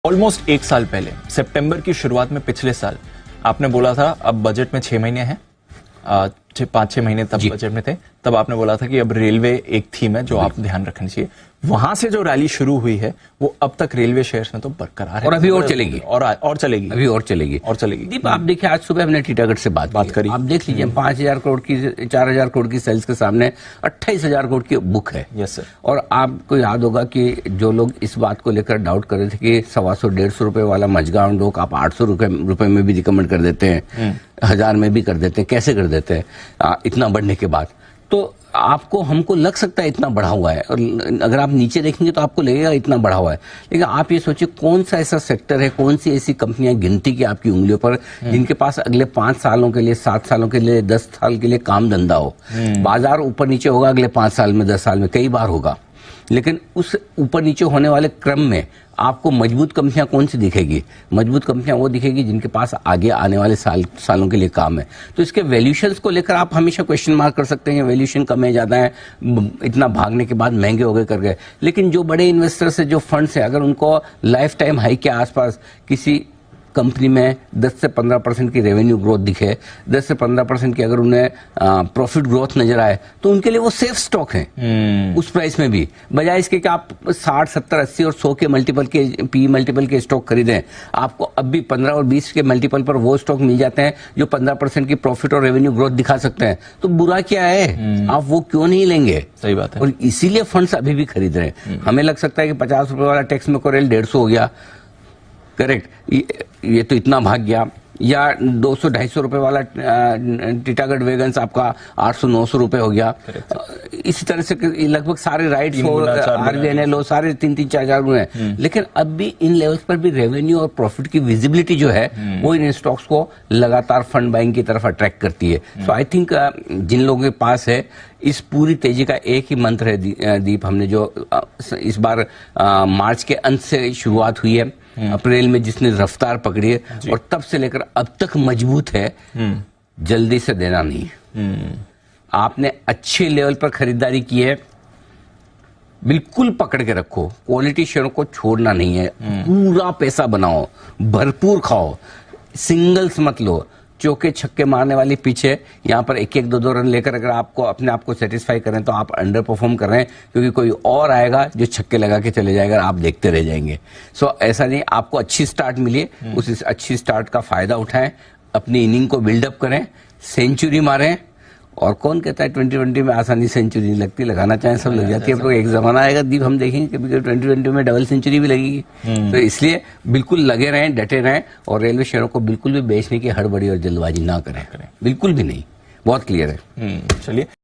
Almost एक साल पहले सितंबर की शुरुआत में पिछले साल आपने बोला था अब बजट में 6 महीने हैं, 5-6 महीने तब बजट में थे, तब आपने बोला था कि अब रेलवे एक थीम है जो आप ध्यान रखनी चाहिए। वहां से जो रैली शुरू हुई है वो अब तक रेलवे शेयर्स में तो बरकरार है और अभी और चलेगी और चलेगी अभी और चलेगी दीप, आप देखिए आज सुबह हमने टीटागढ़ से बात करी, आप देख लीजिए 5,000 करोड़ की 4,000 करोड़ की सेल्स के सामने 28,000 करोड़ की बुक है। Yes sir. और आपको याद होगा कि जो लोग इस बात को लेकर डाउट कर रहे थे कि 125-150 रुपए वाला मजगांव लोग आप 800 रुपए में भी रिकमेंड कर देते हैं, 1,000 में भी कर देते हैं, कैसे कर देते हैं इतना बढ़ने के बाद, तो आपको हमको लग सकता है इतना बढ़ा हुआ है, और अगर आप नीचे देखेंगे तो आपको लगेगा इतना बढ़ा हुआ है। लेकिन आप ये सोचिए कौन सा ऐसा सेक्टर है, कौन सी ऐसी कंपनियां गिनती की आपकी उंगलियों पर जिनके पास अगले 5 सालों के लिए, 7 सालों के लिए, 10 साल के लिए काम धंधा हो। बाजार ऊपर नीचे होगा अगले 5 साल में, 10 साल में कई बार होगा, लेकिन उस ऊपर नीचे होने वाले क्रम में आपको मजबूत कंपनियां कौन सी दिखेगी? मजबूत कंपनियां वो दिखेगी जिनके पास आगे आने वाले सालों के लिए काम है। तो इसके वैल्यूशंस को लेकर आप हमेशा क्वेश्चन मार्क कर सकते हैं, वैल्यूशन कम है, ज्यादा है, इतना भागने के बाद महंगे हो गए कर गए। लेकिन जो बड़े इन्वेस्टर्स है, जो फंड्स है, अगर उनको लाइफ टाइम हाई के आसपास किसी कंपनी में 10 से 15% की रेवेन्यू ग्रोथ दिखे, 10 से 15% की अगर उन्हें प्रॉफिट ग्रोथ नजर आए, तो उनके लिए वो सेफ स्टॉक है उस प्राइस में भी, बजाय इसके कि आप 60, 70, 80 और 100 के मल्टीपल के पी मल्टीपल के स्टॉक खरीदें। आपको अब भी 15 और 20 के मल्टीपल पर वो स्टॉक मिल जाते हैं जो 15% की प्रॉफिट और रेवेन्यू ग्रोथ दिखा सकते हैं। तो बुरा क्या है, आप वो क्यों नहीं लेंगे? सही बात है। और इसीलिए फंड्स अभी भी खरीद रहे हैं। हमें लग सकता है कि 50 रुपए वाला टैक्स में कोरेल 150 हो गया, करेक्ट, ये तो इतना भाग गया, या 200-250 रुपए वाला टीटागढ़ वैगन्स आपका 800-900 रुपए हो गया। इसी तरह से लगभग सारे राइट्स हो, आरबीएनएल सारे 3-4 गुना है। लेकिन अब भी इन लेवल्स पर भी रेवेन्यू और प्रॉफिट की विजिबिलिटी जो है वो इन स्टॉक्स को लगातार फंड बाइंग की तरफ अट्रैक्ट करती है। सो आई थिंक जिन लोगों के पास है, इस पूरी तेजी का एक ही मंत्र है दीप, हमने जो इस बार मार्च के अंत से शुरुआत हुई है, अप्रैल में जिसने रफ्तार पकड़ी है और तब से लेकर अब तक मजबूत है, जल्दी से देना नहीं है। आपने अच्छे लेवल पर खरीदारी की है, बिल्कुल पकड़ के रखो, क्वालिटी शेयरों को छोड़ना नहीं है, पूरा पैसा बनाओ, भरपूर खाओ, सिंगल्स मत लो। चौके छक्के मारने वाली पीछे यहाँ पर 1-1, 2-2 रन लेकर अगर आपको अपने आप को सेटिस्फाई करें तो आप अंडर परफॉर्म कर रहे हैं, क्योंकि कोई और आएगा जो छक्के लगा के चले जाएगा, आप देखते रह जाएंगे। सो ऐसा नहीं, आपको अच्छी स्टार्ट मिली, उस अच्छी स्टार्ट का फायदा उठाएं, अपनी इनिंग को बिल्डअप करें, सेंचुरी मारें। और कौन कहता है 2020 में आसानी सेंचुरी नहीं लगती, लगाना चाहें सब लग जाती है। अब तो एक जमाना आएगा दीप, हम देखेंगे कि 2020 में डबल सेंचुरी भी लगेगी। तो इसलिए बिल्कुल लगे रहें, डटे रहें, और रेलवे शेयरों को बिल्कुल भी बेचने की हड़बड़ी और जल्दबाजी ना करें, बिल्कुल भी नहीं, बहुत क्लियर है। चलिए।